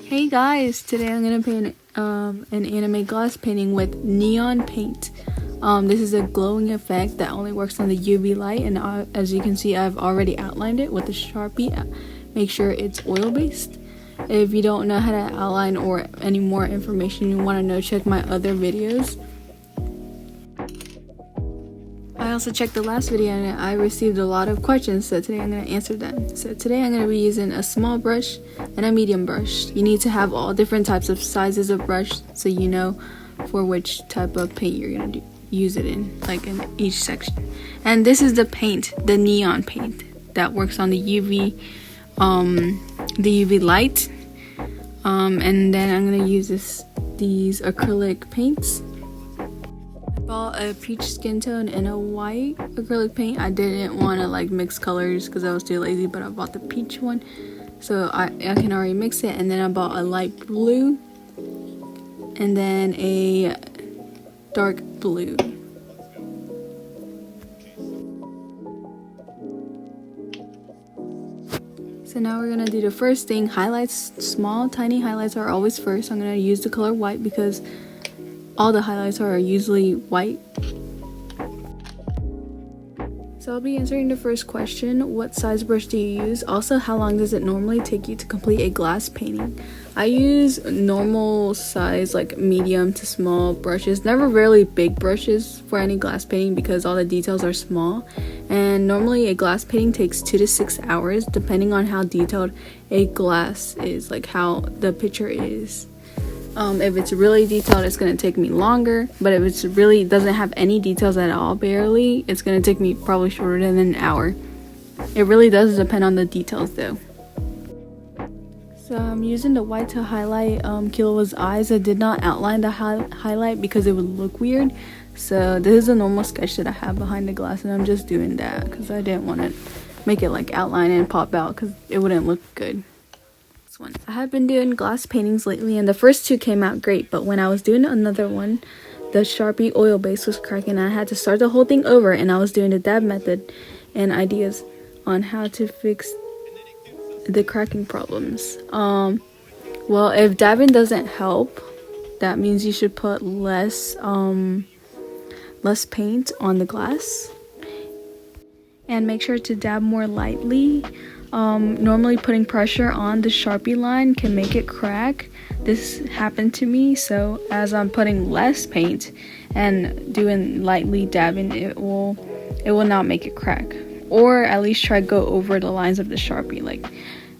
Hey guys, today I'm gonna paint an anime glass painting with neon paint. This is a glowing effect that only works on the UV light, and as you can see, I've already outlined it with a Sharpie. Make sure it's oil based. If you don't know how to outline or any more information you want to know, check my other videos. I also checked the last video and I received a lot of questions, so today I'm going to answer them. So today I'm going to be using a small brush and a medium brush. You need to have all different types of sizes of brush so you know for which type of paint you're going to use it in, like in each section. And this is the paint, the neon paint that works on the UV light. And then I'm going to use these acrylic paints. Bought a peach skin tone and a white acrylic paint. I didn't want to like mix colors because I was too lazy, but I bought the peach one so I can already mix it. And then I bought a light blue and then a dark blue. So now we're gonna do the first thing. Highlights, small tiny highlights are always first. I'm gonna use the color white because all the highlights are usually white. So I'll be answering the first question: what size brush do you use? Also, how long does it normally take you to complete a glass painting? I use normal size, like medium to small brushes, never really big brushes for any glass painting because all the details are small. And normally a glass painting takes 2 to 6 hours depending on how detailed a glass is, like how the picture is. If it's really detailed, it's going to take me longer, but if it's really doesn't have any details at all, barely, it's going to take me probably shorter than an hour. It really does depend on the details though. So I'm using the white to highlight Kilowa's eyes. I did not outline the highlight because it would look weird. So this is a normal sketch that I have behind the glass, and I'm just doing that because I didn't want to make it like outline and pop out because it wouldn't look good. One. I have been doing glass paintings lately, and the first two came out great, but when I was doing another one, the Sharpie oil base was cracking and I had to start the whole thing over, and I was doing the dab method and ideas on how to fix the cracking problems. Well, if dabbing doesn't help, that means you should put less paint on the glass and make sure to dab more lightly. Normally putting pressure on the Sharpie line can make it crack. This happened to me, so as I'm putting less paint and doing lightly dabbing, it will not make it crack. Or at least try go over the lines of the Sharpie, like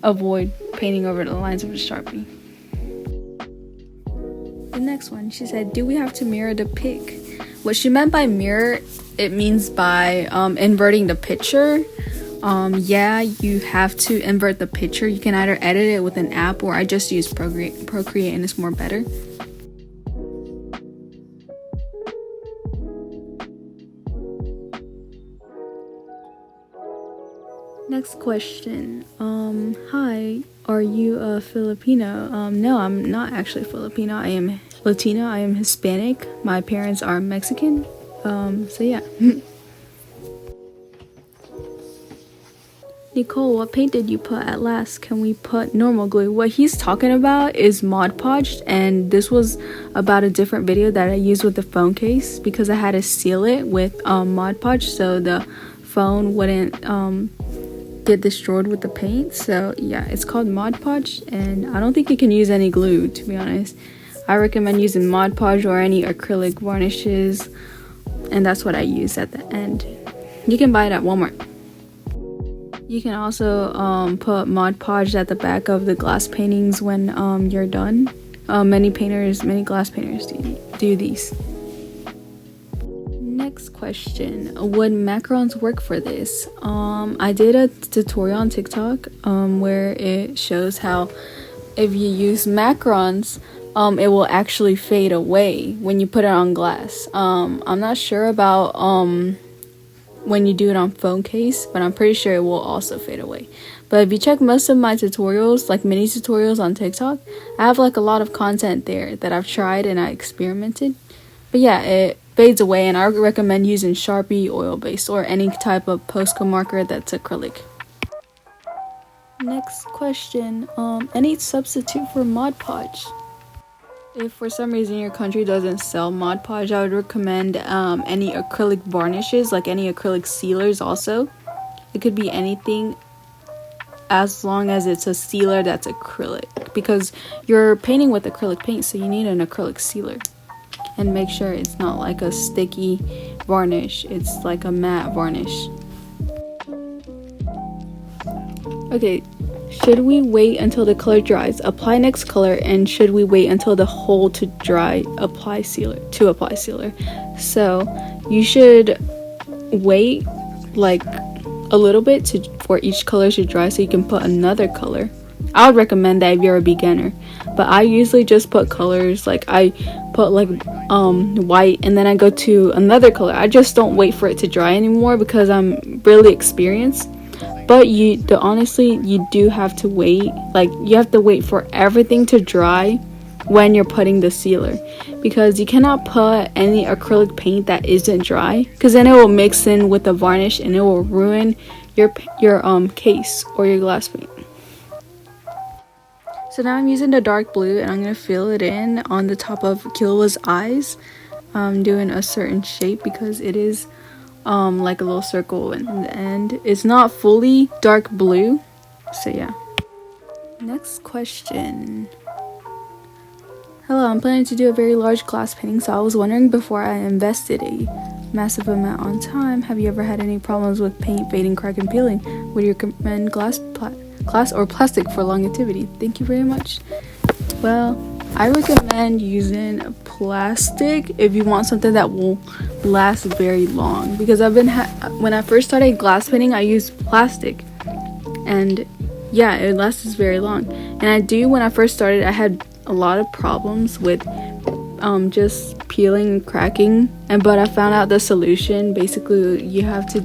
avoid painting over the lines of the Sharpie. The next one, she said, do we have to mirror the pic? What she meant by mirror, it means by inverting the picture. Yeah, you have to invert the picture. You can either edit it with an app, or I just use Procreate and it's more better. Next question. Hi, are you a Filipino? No, I'm not actually Filipino. I am Latino. I am Hispanic. My parents are Mexican. So yeah. Nicole, what paint did you put at last? Can we put normal glue? What he's talking about is Podge, and this was about a different video that I used with the phone case because I had to seal it with Podge so the phone wouldn't get destroyed with the paint. So yeah, it's called Podge, and I don't think you can use any glue, to be honest. I recommend using Podge or any acrylic varnishes, and that's what I use at the end. You can buy it at Walmart. You can also put Podge at the back of the glass paintings when you're done. Many glass painters do these. Next question, would macarons work for this? I did a tutorial on TikTok where it shows how if you use macarons, it will actually fade away when you put it on glass. I'm not sure about when you do it on phone case, but I'm pretty sure it will also fade away. But if you check most of my tutorials, like mini tutorials on TikTok, I have like a lot of content there that I've tried and I experimented. But yeah, it fades away, and I recommend using Sharpie oil-based or any type of Posca marker that's acrylic. Next question, any substitute for Mod Podge? If for some reason your country doesn't sell Mod Podge, I would recommend any acrylic varnishes, like any acrylic sealers also. It could be anything as long as it's a sealer that's acrylic, because you're painting with acrylic paint, so you need an acrylic sealer. And make sure it's not like a sticky varnish, it's like a matte varnish. Okay, should we wait until the color dries, apply next color, and should we wait until the whole to dry, apply sealer? So you should wait like a little bit for each color to dry so you can put another color. I would recommend that if you're a beginner, but I usually just put colors, like I put like white, and then I go to another color. I just don't wait for it to dry anymore because I'm really experienced. But honestly, you do have to wait. Like, you have to wait for everything to dry when you're putting the sealer, because you cannot put any acrylic paint that isn't dry, because then it will mix in with the varnish and it will ruin your case or your glass paint. So now I'm using the dark blue, and I'm gonna fill it in on the top of Kila's eyes. I'm doing a certain shape because it is like a little circle in the end. It's not fully dark blue, so yeah. Next question. Hello, I'm planning to do a very large glass painting, so I was wondering, before I invested a massive amount on time, have you ever had any problems with paint fading, crack, and peeling? Would you recommend glass or plastic for longevity? Thank you very much. Well, I recommend using plastic if you want something that will last very long, because when I first started glass painting, I used plastic, and yeah, it lasts very long. And when I first started, I had a lot of problems with just peeling and cracking, but I found out the solution. Basically, you have to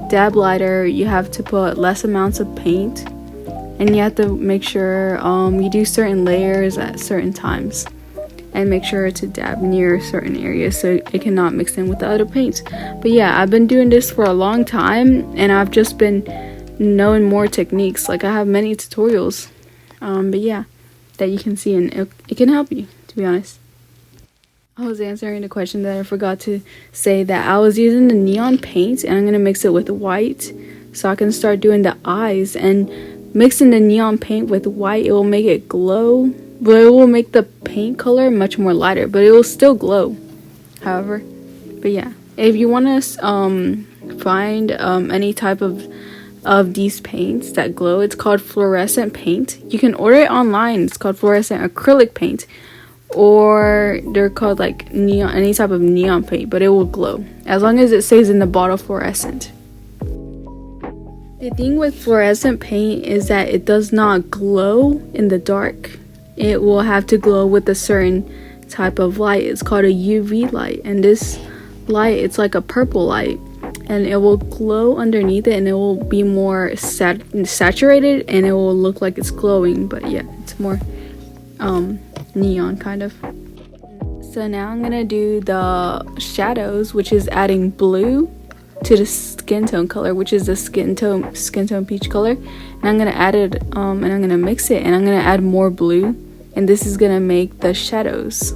dab lighter, you have to put less amounts of paint, and you have to make sure you do certain layers at certain times, and make sure to dab near certain areas so it cannot mix in with the other paints. But yeah, I've been doing this for a long time, and I've just been knowing more techniques. Like, I have many tutorials, but yeah, that you can see, and it can help you, to be honest. I was answering the question that I forgot to say, that I was using the neon paint, and I'm gonna mix it with white so I can start doing the eyes. And mixing the neon paint with white, it will make it glow, but it will make the paint color much more lighter, but it will still glow, however. But yeah, if you want to find any type of these paints that glow, it's called fluorescent paint. You can order it online. It's called fluorescent acrylic paint, or they're called like neon, any type of neon paint, but it will glow as long as it stays in the bottle fluorescent. The thing with fluorescent paint is that it does not glow in the dark. It will have to glow with a certain type of light. It's called a UV light, and this light, it's like a purple light, and it will glow underneath it, and it will be more saturated, and it will look like it's glowing, but yeah, it's more neon kind of. So now I'm gonna do the shadows, which is adding blue to the skin tone color, which is the skin tone peach color, and I'm gonna add it and I'm gonna mix it, and I'm gonna add more blue, and this is gonna make the shadows.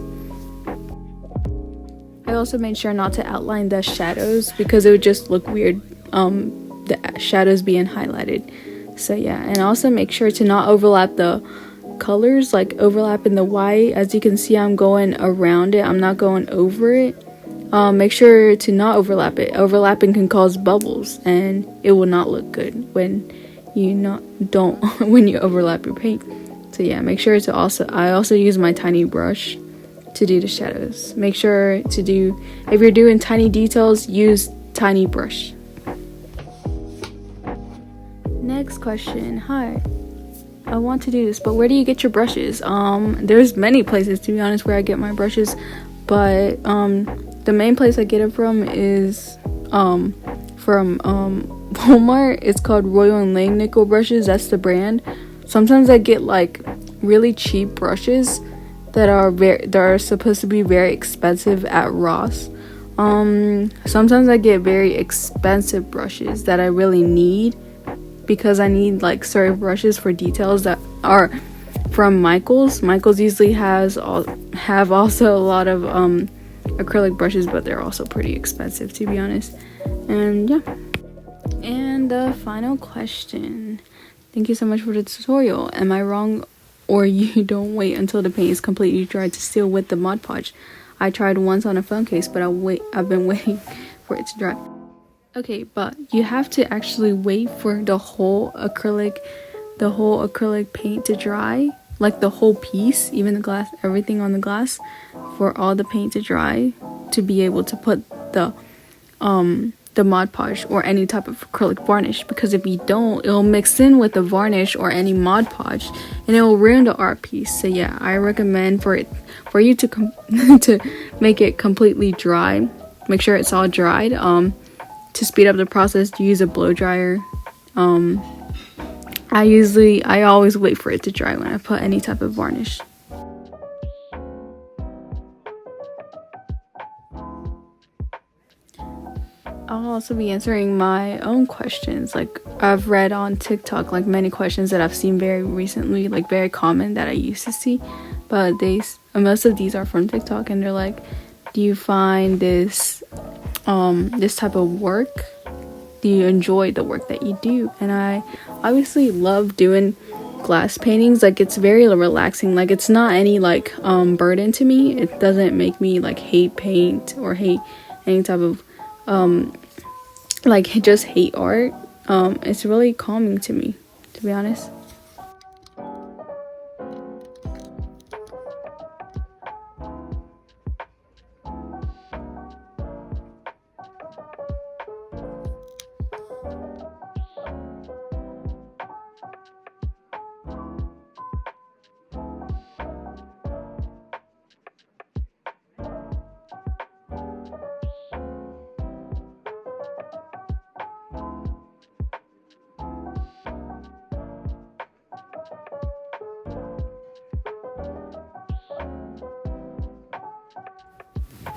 I also made sure not to outline the shadows because it would just look weird, the shadows being highlighted. So yeah, and also make sure to not overlap the colors, like overlapping the white. As you can see, I'm going around it, I'm not going over it. Make sure to not overlap it. Overlapping can cause bubbles, and it will not look good when you when you overlap your paint. So yeah, make sure to I also use my tiny brush to do the shadows. Make sure to if you're doing tiny details, use tiny brush. Next question. Hi, I want to do this, but where do you get your brushes? There's many places, to be honest, where I get my brushes, but the main place I get it from is from Walmart. It's called Royal and Lang nickel brushes. That's the brand. Sometimes I get like really cheap brushes that are supposed to be very expensive at Ross. Sometimes I get very expensive brushes that I really need, because I need like certain brushes for details that are from Michaels. Michaels usually have also a lot of acrylic brushes, but they're also pretty expensive, to be honest. And yeah. And the final question. Thank you so much for the tutorial. Am I wrong, or you don't wait until the paint is completely dry to seal with the Mod Podge? I tried once on a phone case, but I've been waiting for it to dry. Okay, but you have to actually wait for the whole acrylic paint to dry, like the whole piece, even the glass, everything on the glass, for all the paint to dry to be able to put the Mod Podge or any type of acrylic varnish, because if you don't, it'll mix in with the varnish or any Mod Podge and it will ruin the art piece. So yeah, I recommend for you to to make it completely dry. Make sure it's all dried. To speed up the process, to use a blow dryer. I always wait for it to dry when I put any type of varnish. I'll also be answering my own questions. Like, I've read on TikTok, like, many questions that I've seen very recently, like, very common that I used to see, but most of these are from TikTok, and they're like, do you find this type of work, do you enjoy the work that you do? And I obviously love doing glass paintings. Like, it's very relaxing. Like, it's not any like burden to me. It doesn't make me like hate paint or hate any type of like just hate art. It's really calming to me, to be honest.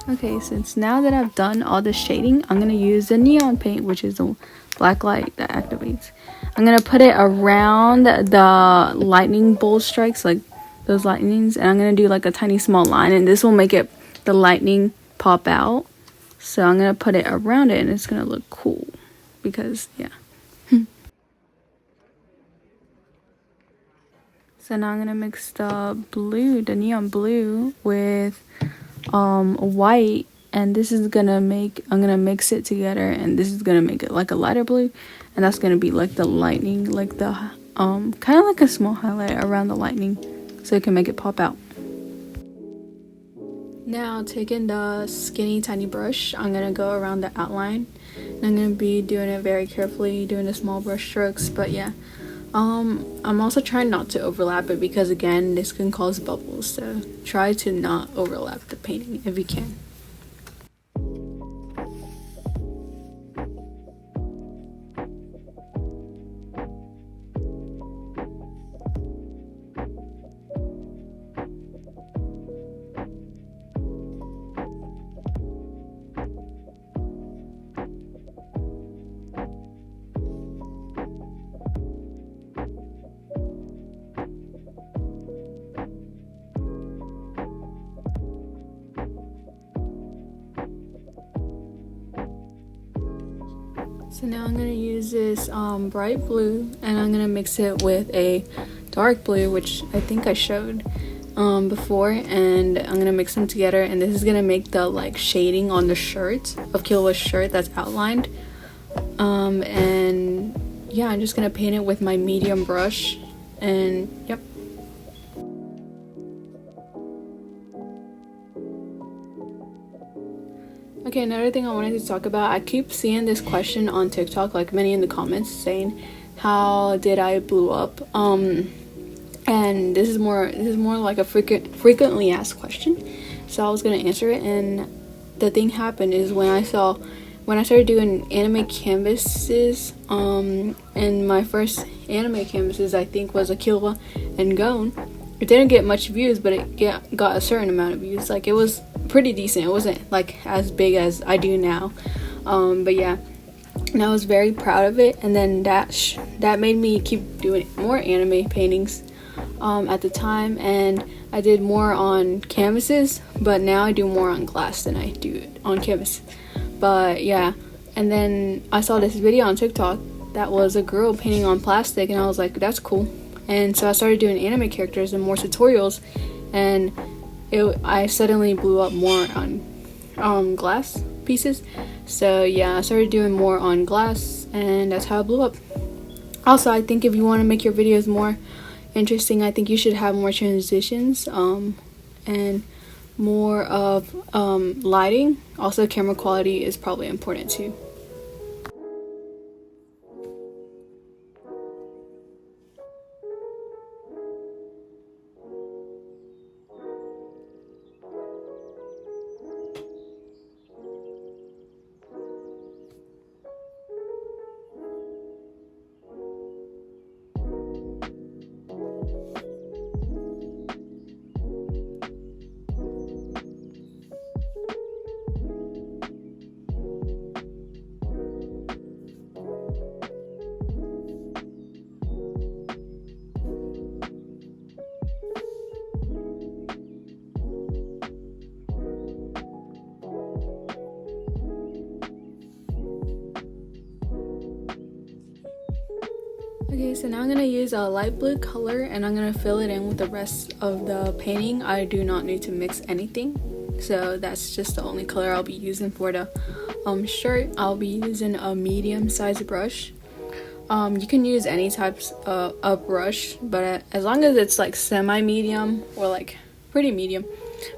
Okay, since now that I've done all the shading, I'm gonna use the neon paint, which is the black light that activates. I'm gonna put it around the lightning bolt strikes, like those lightnings, and I'm gonna do like a tiny small line, and this will make the lightning pop out. So I'm gonna put it around it, and it's gonna look cool, because yeah. So now I'm gonna mix the neon blue with white, and this is gonna I'm gonna mix it together, and this is gonna make it like a lighter blue, and that's gonna be like the lightning, like the kind of like a small highlight around the lightning, so it can make it pop out. Now, taking the skinny tiny brush, I'm gonna go around the outline, and I'm gonna be doing it very carefully, doing the small brush strokes. But yeah, I'm also trying not to overlap it, because again, this can cause bubbles, so try to not overlap the painting if you can. So now I'm going to use this bright blue, and I'm going to mix it with a dark blue, which I think I showed before, and I'm going to mix them together, and this is going to make the like shading on the shirt of Kila's shirt that's outlined. And yeah, I'm just going to paint it with my medium brush, and yep. Okay, another thing I wanted to talk about, I keep seeing this question on TikTok, like many in the comments, saying, how did I blew up? And this is more like a frequently asked question, so I was gonna answer it. And the thing happened is, when I saw when I started doing anime canvases, and my first anime canvases I think was Aquila and Gon. It didn't get much views, but it got a certain amount of views. Like, it was pretty decent. It wasn't like as big as I do now, but yeah, and I was very proud of it. And then that made me keep doing more anime paintings at the time, and I did more on canvases, but now I do more on glass than I do on canvas. But yeah, and then I saw this video on TikTok that was a girl painting on plastic, and I was like, that's cool. And so I started doing anime characters and more tutorials, and I suddenly blew up more on glass pieces. So yeah, I started doing more on glass, and that's how I blew up. Also, I think if you want to make your videos more interesting, I think you should have more transitions and more of lighting. Also, camera quality is probably important too. Okay, so now I'm going to use a light blue color, and I'm going to fill it in with the rest of the painting. I do not need to mix anything, so that's just the only color I'll be using for the shirt. I'll be using a medium sized brush. You can use any types of brush, but as long as it's like semi-medium or like pretty medium.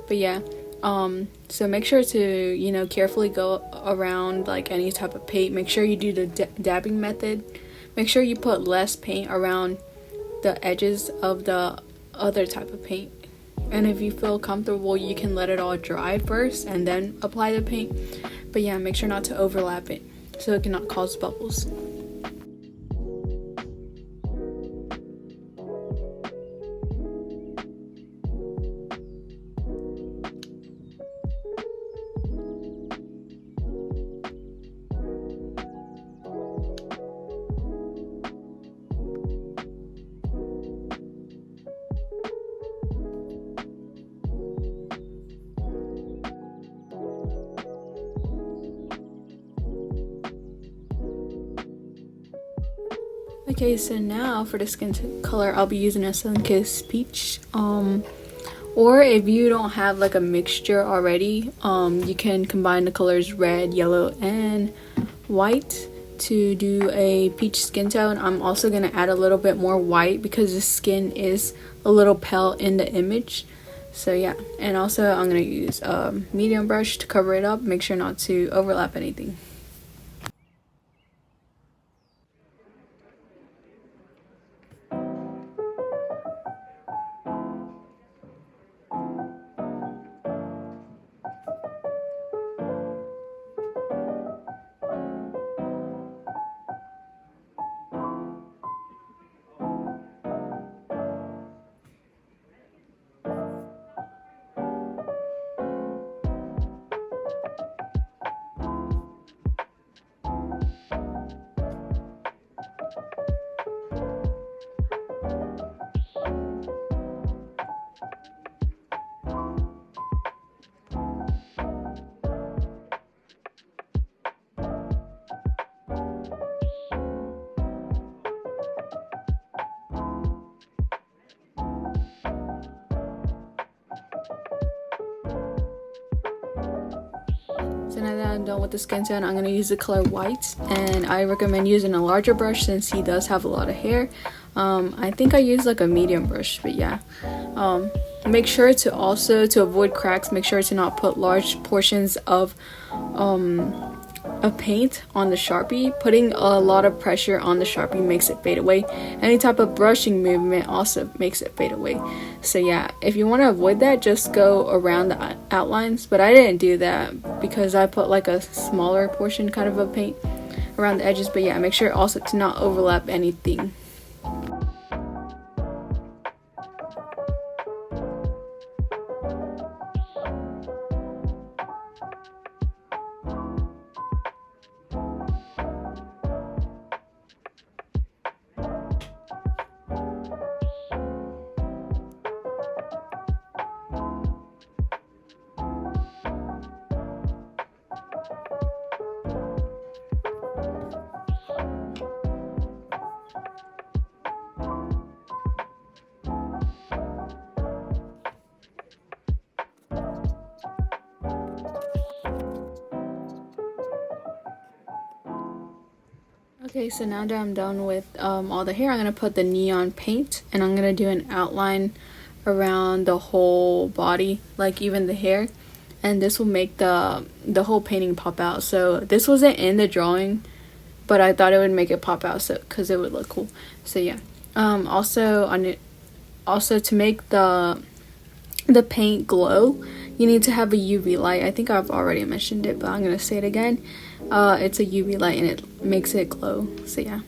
But yeah, so make sure to carefully go around like any type of paint. Make sure you do the dabbing method. Make sure you put less paint around the edges of the other type of paint. And if you feel comfortable, you can let it all dry first and then apply the paint. But yeah, make sure not to overlap it so it cannot cause bubbles. Okay, so now for the skin color, I'll be using a Sunkissed Peach. Or if you don't have like a mixture already, you can combine the colors red, yellow, and white to do a peach skin tone. I'm also going to add a little bit more white because the skin is a little pale in the image. So yeah, and also I'm going to use a medium brush to cover it up. Make sure not to overlap anything. So now that I'm done with the skin tone, I'm going to use the color white, and I recommend using a larger brush since he does have a lot of hair. I think I use like a medium brush, but yeah. Make sure to also, to avoid cracks, make sure to not put large portions of of paint on the Sharpie, putting a lot of pressure on the Sharpie makes it fade away. Any type of brushing movement also makes it fade away. So yeah, if you want to avoid that, just go around the outlines, but I didn't do that because I put like a smaller portion kind of paint around the edges. But yeah, make sure also to not overlap anything. Okay, so now that I'm done with all the hair, I'm going to put the neon paint, and I'm going to do an outline around the whole body, like even the hair, and this will make the whole painting pop out. So this wasn't in the drawing, but I thought it would make it pop out, so because it would look cool. So yeah, also to make the paint glow, you need to have a UV light. I think I've already mentioned it, but I'm gonna say it again. It's a UV light and it makes it glow. So yeah.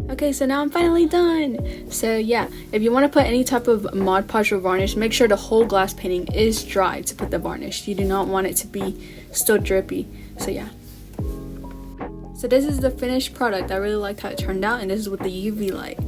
Okay, so now I'm finally done. So yeah, if you want to put any type of Mod Podge or varnish, make sure the whole glass painting is dry to put the varnish. You do not want it to be still drippy. So yeah. So this is the finished product. I really liked how it turned out, and this is with the UV light.